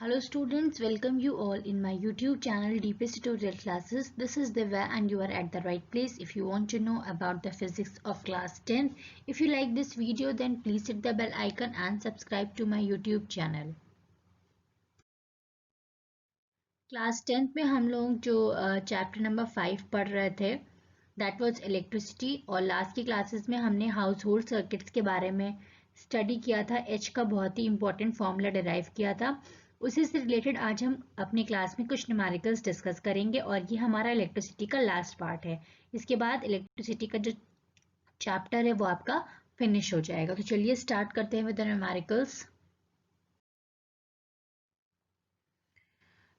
Hello students, welcome you all in my YouTube channel DPS Tutorial Classes. This is Divya and you are at the right place if you want to know about the physics of class 10th. If you like this video then please hit the bell icon and subscribe to my YouTube channel. Class 10th में हम लोग जो chapter number 5 पढ़ रहे थे that was electricity और last की classes में हमने हाउस होल्ड सर्किट्स के बारे में स्टडी किया था। एच का बहुत ही इंपॉर्टेंट फॉर्मूला डिराइव किया था। उसी से रिलेटेड आज हम अपने क्लास में कुछ न्यूमेरिकल्स डिस्कस करेंगे और ये हमारा इलेक्ट्रिसिटी का लास्ट पार्ट है। इसके बाद इलेक्ट्रिसिटी का जो चैप्टर है वो आपका फिनिश हो जाएगा। तो चलिए स्टार्ट करते हैं विद द न्यूमेरिकल्स।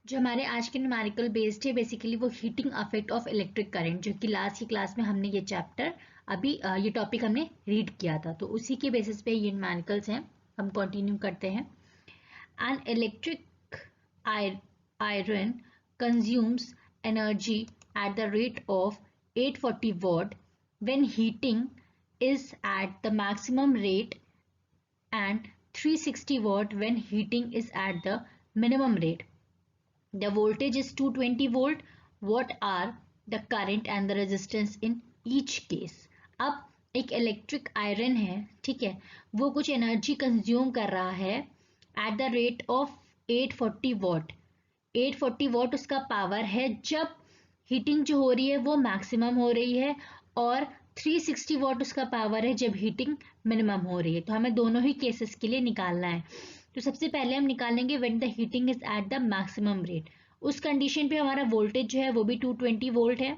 जो हमारे आज के न्यूमेरिकल बेस्ड है बेसिकली वो heating affect of electric current, जो कि लास्ट की क्लास में हमने ये चैप्टर अभी ये टॉपिक हमने रीड किया था, तो उसी के बेसिस पे ये न्यूमेरिकल्स हैं। हम कंटिन्यू करते हैं। N electric iron consumes energy at the rate of 840 watt when heating is at the maximum rate and 360 watt when heating is at the minimum rate. The voltage is 220 volt. What are the current and the resistance in each case? अब एक electric iron है, ठीक है, वो कुछ energy consume कर रहा है at the rate of 840 what. 840 what उसका पावर है जब हीटिंग जो हो रही है वो मैक्सिमम हो रही है, और 360 वॉट उसका पावर है जब हीटिंग मिनिमम हो रही है। तो हमें दोनों ही केसेस के लिए निकालना है। तो सबसे पहले हम निकालेंगे when the heating is at the maximum rate. उस कंडीशन पे हमारा वोल्टेज जो है वो भी 220 वोल्ट है,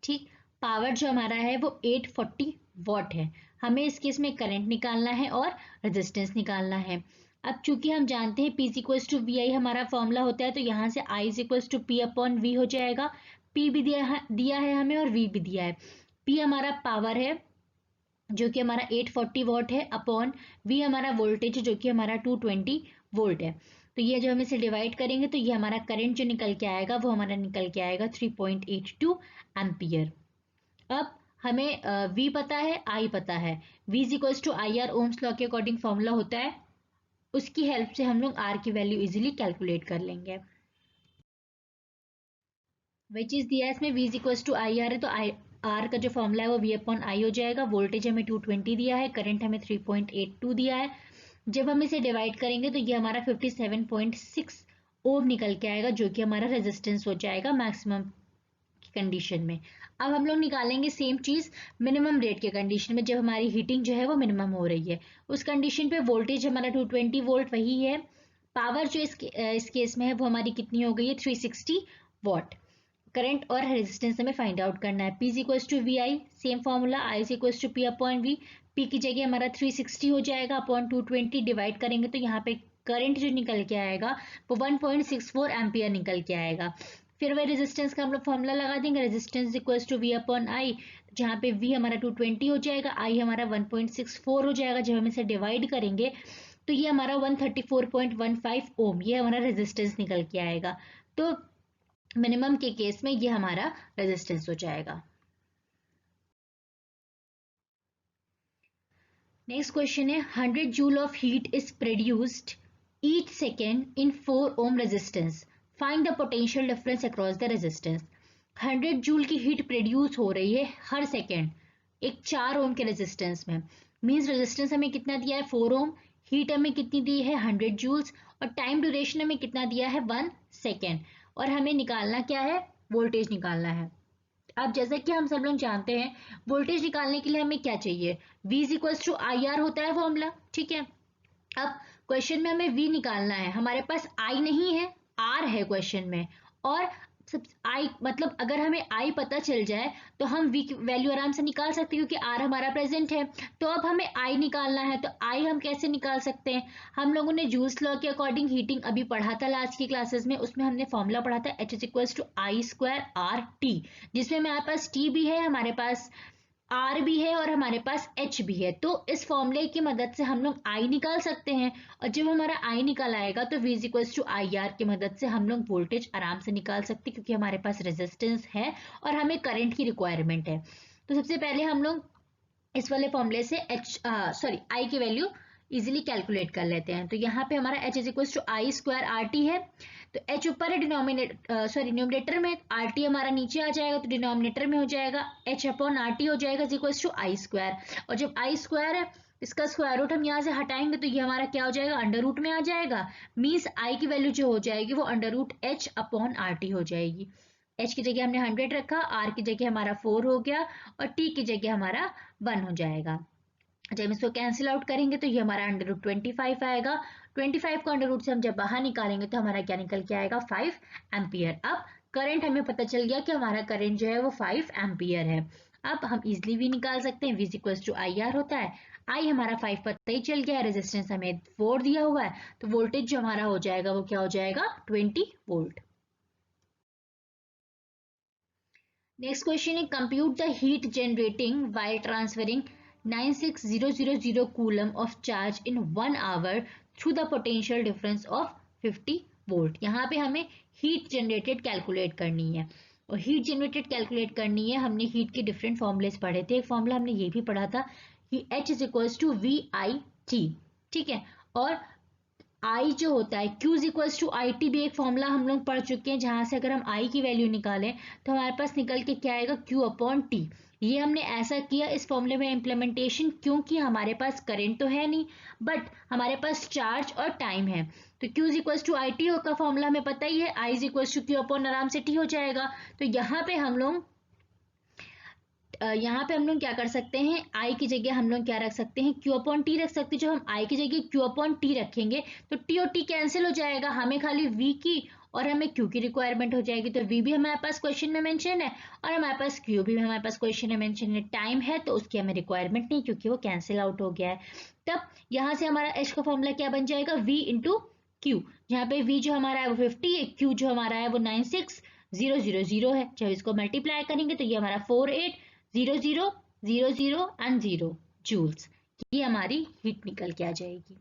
ठीक। पावर जो हमारा है वो 840 वॉट है। हमें इस केस में करंट निकालना है और रेजिस्टेंस निकालना है। अब चूंकि हम जानते हैं P equals to V I हमारा फॉर्मूला होता है, तो यहाँ से I equals to P upon V हो जाएगा। P भी दिया है हमें और V भी दिया है। P हमारा पावर है जो कि हमारा 840 वॉट है, अपॉन V हमारा वोल्टेज जो कि हमारा 220 वोल्ट है। तो ये जो हम इसे डिवाइड करेंगे तो ये हमारा करंट जो निकल के आएगा वो हमारा निकल के आएगा 3.82 एम्पियर। अब हमें V पता है, I पता है। V equals to I R, Ohm's law के अकॉर्डिंग फॉर्मूला होता है, उसकी हेल्प से हम लोग R की वैल्यू इजीली कैलकुलेट कर लेंगे। वही चीज दिया है इसमें, V equals to I R है तो R का जो फॉर्मूला है वो V अपॉन I हो जाएगा। वोल्टेज हमें 220 दिया है, करंट हमें 3.82 दिया है। जब हम इसे डिवाइड करेंगे तो ये हमारा 57.6 ओम निकल के आएगा, जो कि हमारा रेजिस्टेंस हो जाएगा मैक्सिमम की कंडीशन में। अब हम लोग निकालेंगे सेम चीज मिनिमम रेट के कंडीशन में, जब हमारी हीटिंग जो है वो मिनिमम हो रही है। उस कंडीशन पे वोल्टेज हमारा 220 वोल्ट वही है। पावर जो इस केस में है वो हमारी कितनी हो गई है, 360 वॉट। करंट और रेजिस्टेंस हमें फाइंड आउट करना है। P equals to V I, same formula, I equals to P upon V। P की जगह हमारा 360 हो जाएगा, अपॉन 220 डिवाइड करेंगे तो यहाँ पे करंट जो निकल के आएगा वो 1.64 एम्पियर निकल के आएगा। फिर वही रेजिस्टेंस का हम लोग फॉर्मूला लगा देंगे, resistance equals to V upon I, जहाँ पे V हमारा 220 हो जाएगा, I हमारा 1.64 हो जाएगा। जब हम इसे डिवाइड करेंगे तो ये हमारा 134.15 ओम, ये हमारा रेजिस्टेंस निकल के आएगा। तो मिनिमम के केस में ये हमारा रेजिस्टेंस हो जाएगा। नेक्स्ट क्वेश्चन है, 100 joule of heat is produced each second in 4 ohm resistance, find the potential difference across the resistance. 100 joule की हीट प्रोड्यूस हो रही है हर सेकेंड एक 4 ओम के रेजिस्टेंस में। मींस रेजिस्टेंस हमें कितना दिया है, 4 ओम। हीट हमें कितनी दी है, 100 जूल्स, और टाइम ड्यूरेशन हमें कितना दिया है, 1 सेकेंड। और हमें निकालना क्या है, वोल्टेज निकालना है। अब जैसा कि हम सब लोग जानते हैं वोल्टेज निकालने के लिए हमें क्या चाहिए, V equals to I R होता है फॉर्मूला, ठीक है। अब क्वेश्चन में हमें V निकालना है, हमारे पास I नहीं है, R है क्वेश्चन में। और सब I मतलब अगर हमें I पता चल जाए तो हम V की वैल्यू आराम से निकाल सकते हैं, क्योंकि R हमारा प्रेजेंट है। तो अब हमें I निकालना है, तो I हम कैसे निकाल सकते हैं, हम लोगों ने जूल्स लॉ के अकॉर्डिंग हीटिंग अभी पढ़ा था लास्ट की क्लासेस में, उसमें हमने फॉर्मूला पढ़ा था H equals to I square R T, जिसमें हमारे पास T भी है, हमारे पास R भी है और हमारे पास H भी है। तो इस फॉर्मूले की मदद से हम लोग I निकाल सकते हैं, और जब हमारा I निकल आएगा तो V equals to I R की मदद से हम लोग वोल्टेज आराम से निकाल सकते हैं, क्योंकि हमारे पास रेजिस्टेंस है और हमें करंट की रिक्वायरमेंट है। तो सबसे पहले हम लोग इस वाले फॉर्मूले से I की वैल्यू इजीली कैलकुलेट कर लेते हैं। तो यहाँ पे हमारा h is equal to I square R T है, तो h ऊपर है, न्यूमरेटर में, आर टी हमारा नीचे आ जाएगा, तो डिनोमिनेटर में हो जाएगा h अपॉन आर टी हो जाएगा is equal to I square. और जब आई स्क्वायर है इसका स्क्वायर रूट हम यहाँ से हटाएंगे तो ये हमारा क्या हो जाएगा, अंडर रूट में आ जाएगा। मीन्स आई की वैल्यू जो हो जाएगी वो under root h upon R T हो जाएगी। h की जगह हमने 100 रखा, r की जगह हमारा 4 हो गया और t की जगह हमारा 1 हो जाएगा। जब इसको कैंसिल आउट करेंगे तो ये हमारा अंडर रूट 25 आएगा। 25 को अंडर रूट से हम जब बाहर निकालेंगे तो हमारा क्या निकल के आएगा, 5 एम्पियर। अब करंट हमें पता चल गया कि हमारा करंट जो है वो 5 एम्पियर है। अब हम इजिली भी निकाल सकते हैं, v equal to I R होता है, आई हमारा 5 पता ही चल गया है, रेजिस्टेंस हमें 4 दिया हुआ है, तो वोल्टेज जो हमारा हो जाएगा वो क्या हो जाएगा, 20 वोल्ट। नेक्स्ट क्वेश्चन है, compute the heat generating while transferring 96000 coulomb of charge in 1 hour through the potential difference of 50 volt. यहाँ पे हमें हीट जनरेटेड कैलकुलेट करनी है, और हीट जनरेटेड कैलकुलेट करनी है। हमने हीट के डिफरेंट फॉर्मूलेस पढ़े थे, एक फॉर्मूला हमने ये भी पढ़ा था कि H is equals to V I T, ठीक है, और I जो होता है Q is equals to I T भी एक फॉर्मूला हम लोग पढ़ चुके हैं, जहां से अगर हम I की वैल्यू निकालें तो हमारे पास निकल के क्या आएगा, Q अपॉन टी। ये हमने ऐसा किया इस फॉर्मूले में इम्प्लीमेंटेशन, क्योंकि हमारे पास करंट तो है नहीं बट हमारे पास चार्ज और टाइम है। तो Q is equals to I T का फॉर्मूला हमें पता ही है, I is equals to Q upon आराम से T हो जाएगा। तो यहाँ पे हम लोग क्या कर सकते हैं, आई की जगह हम लोग क्या रख सकते हैं, क्यू अपॉन टी रख सकते हैं। जो हम आई की जगह क्यू अपॉन टी रखेंगे तो टी और टी कैंसिल हो जाएगा, हमें खाली वी की और हमें क्यू की रिक्वायरमेंट हो जाएगी। तो वी भी हमारे पास क्वेश्चन में मेंशन है और हमारे पास क्यू भी हमारे पास क्वेश्चन में मेंशन है। टाइम है तो उसकी हमें रिक्वायरमेंट नहीं, क्योंकि वो कैंसिल आउट हो गया है। तब यहाँ से हमारा एच का फॉर्मूला क्या बन जाएगा, वी इंटू क्यू, जहाँ पे वी जो हमारा है वो 50 है, क्यू जो हमारा है वो 96000 है। जब इसको मल्टीप्लाई करेंगे तो ये हमारा 480000 एंड 0 जूल्स, ये हमारी हीट निकल के आ जाएगी।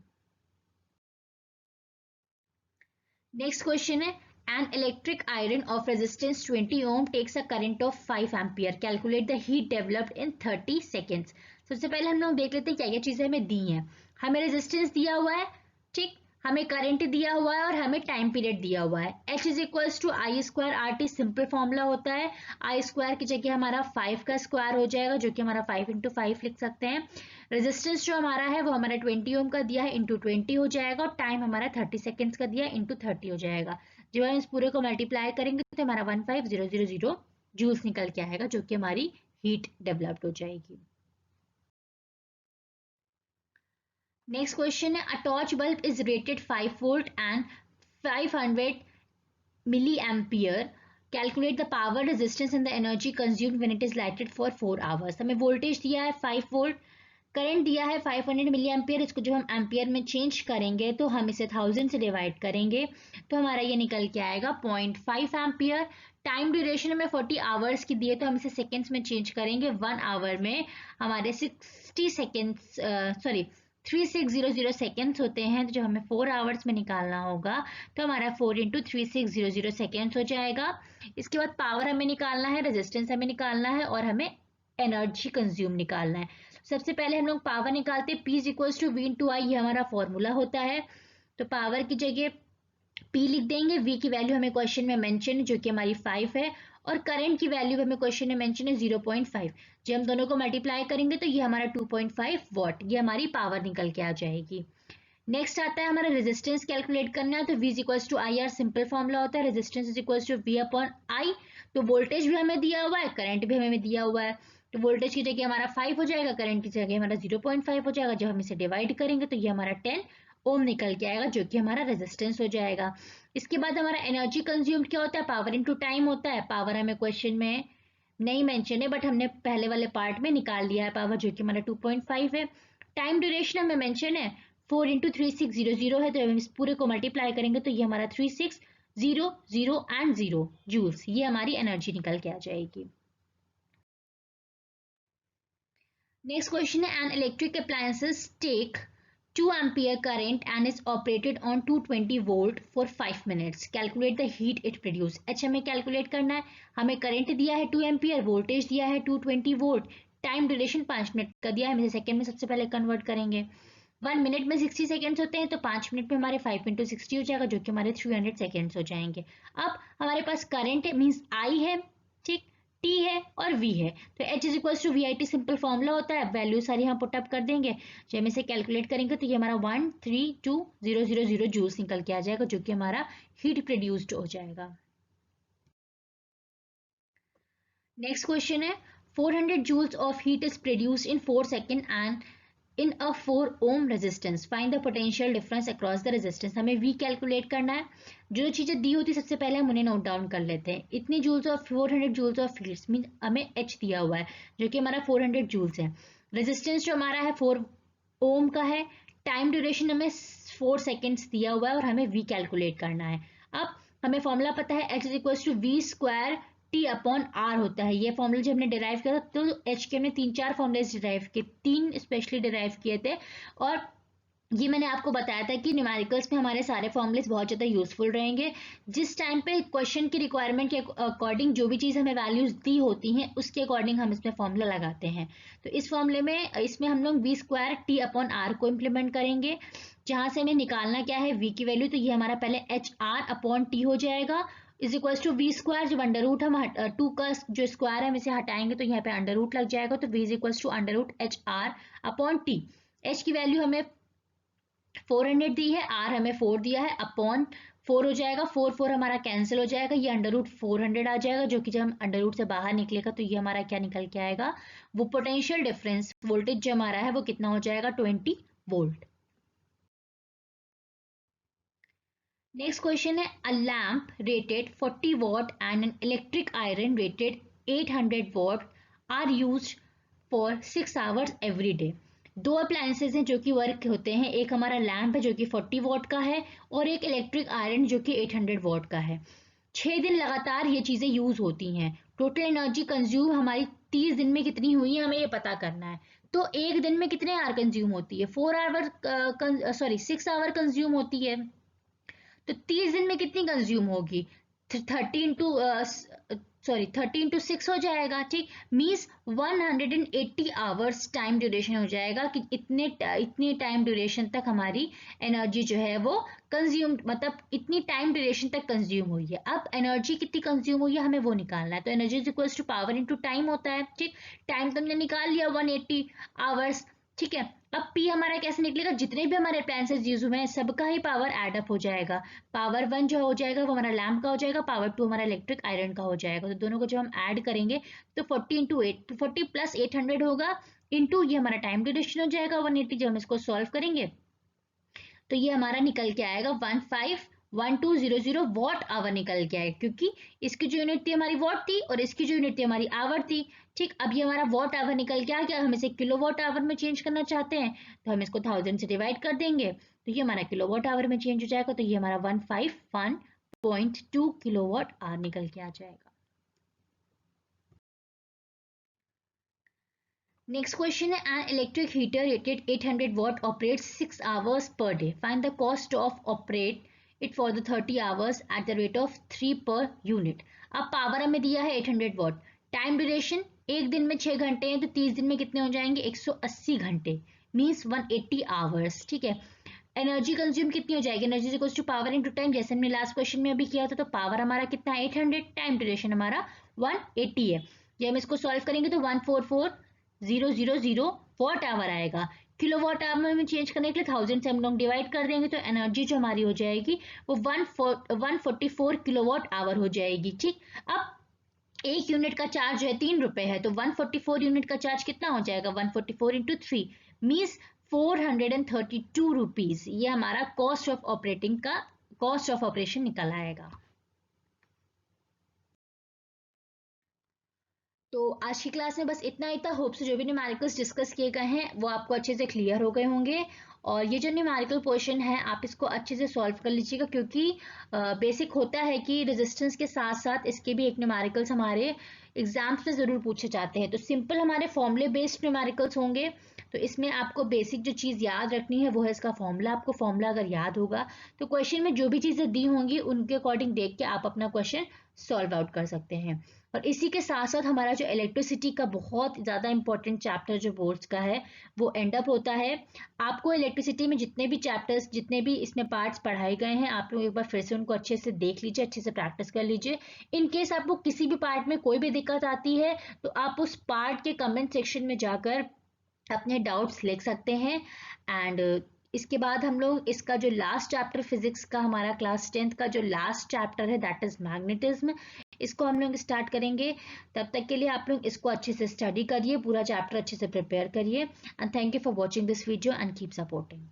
नेक्स्ट क्वेश्चन है, an electric iron of resistance 20 ohm takes a current of 5 ampere, calculate the heat developed in 30 seconds. सबसे पहले हम लोग देख लेते हैं क्या क्या चीजें हमें दी हैं। हमें रेजिस्टेंस दिया हुआ है, ठीक, हमें करंट दिया हुआ है और हमें टाइम पीरियड दिया हुआ है। H is equals to I square R T, simple formula होता है, आई स्क्वायर की जगह हमारा 5 का स्क्वायर हो जाएगा, जो कि हमारा 5 इंटू 5 लिख सकते हैं। रेजिस्टेंस जो हमारा है वो हमारा 20 ओम का दिया है, इंटू 20 हो जाएगा, और टाइम हमारा 30 सेकेंड्स का दिया है, इंटू 30 हो जाएगा। जब हम इस पूरे को मल्टीप्लाई करेंगे तो हमारा 15000 जूल्स निकल के आएगा, जो कि हमारी हीट डेवलप्ड हो जाएगी। नेक्स्ट क्वेश्चन है, a torch bulb is rated 5 volt and 500 milli ampere, calculate the power resistance and the energy consumed when it is lighted for 4 hours. हमें वोल्टेज दिया है 5 वोल्ट, करंट दिया है 500 मिली एम्पियर। इसको जब हम एम्पियर में चेंज करेंगे तो हम इसे 1000 से डिवाइड करेंगे तो हमारा ये निकल के आएगा 0.5 एम्पियर। टाइम ड्यूरेशन में 40 आवर्स की दी है, तो हम इसे सेकेंड्स में चेंज करेंगे। 1 आवर में हमारे 60 सेकेंड्स 3600 सेकेंड्स होते हैं, तो जब हमें 4 आवर्स में निकालना होगा तो हमारा 4 इंटू 3600 सेकेंड्स हो जाएगा। इसके बाद पावर हमें निकालना है, रेजिस्टेंस हमें निकालना है और हमें एनर्जी कंज्यूम निकालना है। सबसे पहले हम लोग पावर निकालते हैं, P is equals to V into I, ये हमारा फॉर्मूला होता है। तो पावर की जगह P लिख देंगे, V की वैल्यू हमें क्वेश्चन में मेंशन है जो कि हमारी 5 है, और करंट की वैल्यू हमें क्वेश्चन में मेंशन है 0.5। जब हम दोनों को मल्टीप्लाई करेंगे तो ये हमारा 2.5 वॉट, ये हमारी पावर निकल के आ जाएगी। नेक्स्ट आता है हमारा रेजिस्टेंस कैलकुलेट करना है, तो V is equals to I R, simple formula होता है, resistance is equals to V upon I. तो वोल्टेज भी हमें दिया हुआ है, करंट भी हमें दिया हुआ है, तो वोल्टेज की जगह हमारा 5 हो जाएगा, करंट की जगह हमारा 0.5 हो जाएगा। जब हम इसे डिवाइड करेंगे तो ये हमारा 10 ओम निकल के आएगा, जो कि हमारा रेजिस्टेंस हो जाएगा। इसके बाद हमारा एनर्जी कंज्यूम्ड क्या होता है, पावर इनटू टाइम होता है। पावर हमें क्वेश्चन में नहीं मेंशन है बट हमने पहले वाले पार्ट में निकाल लिया है पावर, जो कि हमारा 2.5 है। टाइम ड्यूरेशन हमें मेंशन है 4 इंटू 3600 है, तो हम इस पूरे को मल्टीप्लाई करेंगे तो ये हमारा 3600 एंड 0 जूल्स, ये हमारी एनर्जी निकल के आ जाएगी। नेक्स्ट क्वेश्चन है, an electric appliances take 2 ampere current and is operated on 220 volt for 5 minutes, calculate the heat it produce. H हमें कैलकुलेट करना है, हमें करंट दिया है 2 एम्पियर, वोल्टेज दिया है 220 वोल्ट, टाइम ड्यूरेशन 5 मिनट का दिया है, हम इसे सेकेंड में सबसे पहले कन्वर्ट करेंगे। 1 मिनट में 60 सेकेंड्स होते हैं, तो 5 मिनट में हमारे 5 इंटू 60 हो जाएगा, जो कि हमारे 300 सेकेंड्स हो जाएंगे। अब हमारे पास करंट है, मीन्स आई है, ठीक, टी है और वी है, तो H is equal to V I T, simple formula होता है। वैल्यू सारी हम पुटअप कर देंगे, जब हम इसे कैलकुलेट करेंगे तो ये हमारा 132,000 जूल्स निकल के आ जाएगा, जो कि हमारा हीट प्रोड्यूस्ड हो जाएगा। नेक्स्ट क्वेश्चन है 400 joules of heat is produced in 4 seconds and in a 4 ohm resistance. Find the potential difference across the resistance. हमें V कैलकुलेट करना है। जो चीज़ें दी होती है सबसे पहले हम उन्हें नोट डाउन कर लेते हैं। इतनी joules of 400 joules of heat mean हमें H दिया हुआ है, जो कि हमारा 400 जूल्स है। रेजिस्टेंस जो हमारा है 4 ओम का है। टाइम ड्यूरेशन हमें 4 सेकेंड्स दिया हुआ है और हमें V कैलकुलेट करना है। अब हमें फॉर्मूला पता है H is equal to V square T upon R होता है। ये फॉर्मूला जब हमने डिराइव किया था तो एच के हमने 3-4 फॉर्मूले डिराइव किए, 3 स्पेशली डिराइव किए थे, और ये मैंने आपको बताया था कि न्यूमेरिकल्स में हमारे सारे फॉर्मूलेस बहुत ज़्यादा यूजफुल रहेंगे। जिस टाइम पे क्वेश्चन की रिक्वायरमेंट के अकॉर्डिंग जो भी चीज़ हमें वैल्यूज दी होती हैं उसके अकॉर्डिंग हम इसमें फॉर्मूला लगाते हैं। तो इस फॉर्मूले में इसमें हम लोग V square T upon R को इम्प्लीमेंट करेंगे, जहाँ से हमें निकालना क्या है वी की वैल्यू, तो ये हमारा पहले एच आर अपॉन टी हो जाएगा is equal to V square, जब अंडर रूट हम 2 का जो स्क्वायर है हम इसे हटाएंगे तो यहाँ पे अंडर रूट लग जाएगा, तो V is equal to under root H R upon T. H की वैल्यू हमें 400 दी है, आर हमें 4 दिया है, अपॉन 4 हो जाएगा, 4 हमारा कैंसिल हो जाएगा, ये अंडर रूट 400 आ जाएगा, जो कि जब हम अंडर रूट से बाहर निकलेगा तो ये हमारा क्या निकल के आएगा, वो पोटेंशियल डिफरेंस वोल्टेज जो हमारा है वो कितना हो जाएगा 20 वोल्ट। नेक्स्ट क्वेश्चन है a lamp rated 40 watt and an electric iron rated 800 watt are used for 6 hours every day. दो अप्लायंसेज हैं जो कि वर्क होते हैं, एक हमारा लैम्प है जो कि 40 वॉट का है और एक इलेक्ट्रिक आयरन जो कि 800 वॉट का है। 6 दिन लगातार ये चीज़ें यूज होती हैं। टोटल एनर्जी कंज्यूम हमारी 30 दिन में कितनी हुई है हमें ये पता करना है। तो एक दिन में कितने आवर कंज्यूम होती है, 4 आवर सॉरी 6 आवर कंज्यूम होती है, तो 30 दिन में कितनी कंज्यूम होगी, 30 इंटू 6 हो जाएगा, ठीक, मीन्स 180 आवर्स टाइम ड्यूरेशन हो जाएगा कि इतनी टाइम ड्यूरेशन तक हमारी एनर्जी जो है वो कंज्यूम, मतलब इतनी टाइम ड्यूरेशन तक कंज्यूम हुई है। अब एनर्जी कितनी कंज्यूम हुई है हमें वो निकालना है, तो energy is equals to power into time होता है, ठीक। टाइम तो हमने निकाल लिया 180 आवर्स, ठीक है। अब पी हमारा कैसे निकलेगा, जितने भी हमारे अप्लायंसेस यूज हुए हैं सबका ही पावर एड अप हो जाएगा। पावर 1 जो हो जाएगा वो हमारा लैम्प का हो जाएगा, पावर 2 हमारा इलेक्ट्रिक आयरन का हो जाएगा, तो दोनों को जब हम ऐड करेंगे तो 40 इंटू 8 40 प्लस 800 होगा, इंटू ये हमारा टाइम ड्यूरेशन हो जाएगा 180। जब हम इसको सॉल्व करेंगे तो ये हमारा निकल के आएगा 151200 वॉट आवर निकल के आएगा, क्योंकि इसकी जो यूनिट थी हमारी वॉट थी और इसकी जो यूनिट थी हमारी आवर थी, ठीक। अब ये हमारा वॉट आवर निकल के आ गया, हम इसे किलो वॉट आवर में चेंज करना चाहते हैं तो हम इसको 1000 से डिवाइड कर देंगे तो ये हमारा किलो वॉट आवर में चेंज हो जाएगा, तो ये हमारा 151.2 किलो वॉट आवर निकल के आ जाएगा। नेक्स्ट क्वेश्चन है an electric heater rated 800 what operates 6 hours per day, find the cost of operate it for the 30 hours at the rate of 3 per unit. अब पावर हमें दिया है 800 वॉट, टाइम ड्यूरेशन एक दिन में 6 घंटे हैं तो 30 दिन में कितने हो जाएंगे 180 घंटे, मीन्स 180 आवर्स, ठीक है। एनर्जी कंज्यूम कितनी हो जाएगी, energy equals to power into time, जैसे हमने लास्ट क्वेश्चन में अभी किया था, तो पावर हमारा कितना है 800, टाइम ड्यूरेशन हमारा 180 है। जब हम इसको सॉल्व करेंगे तो 144,000 वॉट आवर आएगा, किलो वॉट आवर में चेंज करने के लिए 1000 से हम लोग डिवाइड कर देंगे तो एनर्जी जो हमारी हो जाएगी वो 144 किलो वॉट आवर हो जाएगी, ठीक। अब एक यूनिट का चार्ज है 3 रुपए है, तो 144 यूनिट का चार्ज कितना हो जाएगा 144 इंटू 3 मीन्स 432 रुपीज, ये हमारा कॉस्ट ऑफ ऑपरेटिंग का कॉस्ट ऑफ ऑपरेशन निकल आएगा। तो आज की क्लास में बस इतना ही था। होप से जो भी न्यूमेरिकल्स डिस्कस किए गए हैं वो आपको अच्छे से क्लियर हो गए होंगे, और ये जो न्यूमेरिकल पोर्शन है आप इसको अच्छे से सॉल्व कर लीजिएगा, क्योंकि बेसिक होता है कि रेजिस्टेंस के साथ साथ इसके भी एक न्यूमेरिकल्स हमारे एग्जाम्स में जरूर पूछे जाते हैं। तो सिंपल हमारे फॉर्मूले बेस्ड न्यूमेरिकल्स होंगे, तो इसमें आपको बेसिक जो चीज़ याद रखनी है वो है इसका फॉर्मूला। आपको फॉर्मूला अगर याद होगा तो क्वेश्चन में जो भी चीज़ें दी होंगी उनके अकॉर्डिंग देख के आप अपना क्वेश्चन सॉल्व आउट कर सकते हैं। और इसी के साथ साथ हमारा जो इलेक्ट्रिसिटी का बहुत ज़्यादा इंपॉर्टेंट चैप्टर जो बोर्ड्स का है वो एंड अप होता है। आपको इलेक्ट्रिसिटी में जितने भी चैप्टर्स, जितने भी इसमें पार्ट्स पढ़ाए गए हैं, आप लोग एक बार फिर से उनको अच्छे से देख लीजिए, अच्छे से प्रैक्टिस कर लीजिए। इन केस आपको किसी भी पार्ट में कोई भी दिक्कत आती है तो आप उस पार्ट के कमेंट सेक्शन में जाकर अपने डाउट्स लिख सकते हैं। एंड इसके बाद हम लोग इसका जो लास्ट चैप्टर फिजिक्स का, हमारा क्लास 10th का जो लास्ट चैप्टर है दैट इज मैग्नेटिज्म, इसको हम लोग स्टार्ट करेंगे। तब तक के लिए आप लोग इसको अच्छे से स्टडी करिए, पूरा चैप्टर अच्छे से प्रिपेयर करिए। And thank you for watching this video and keep supporting.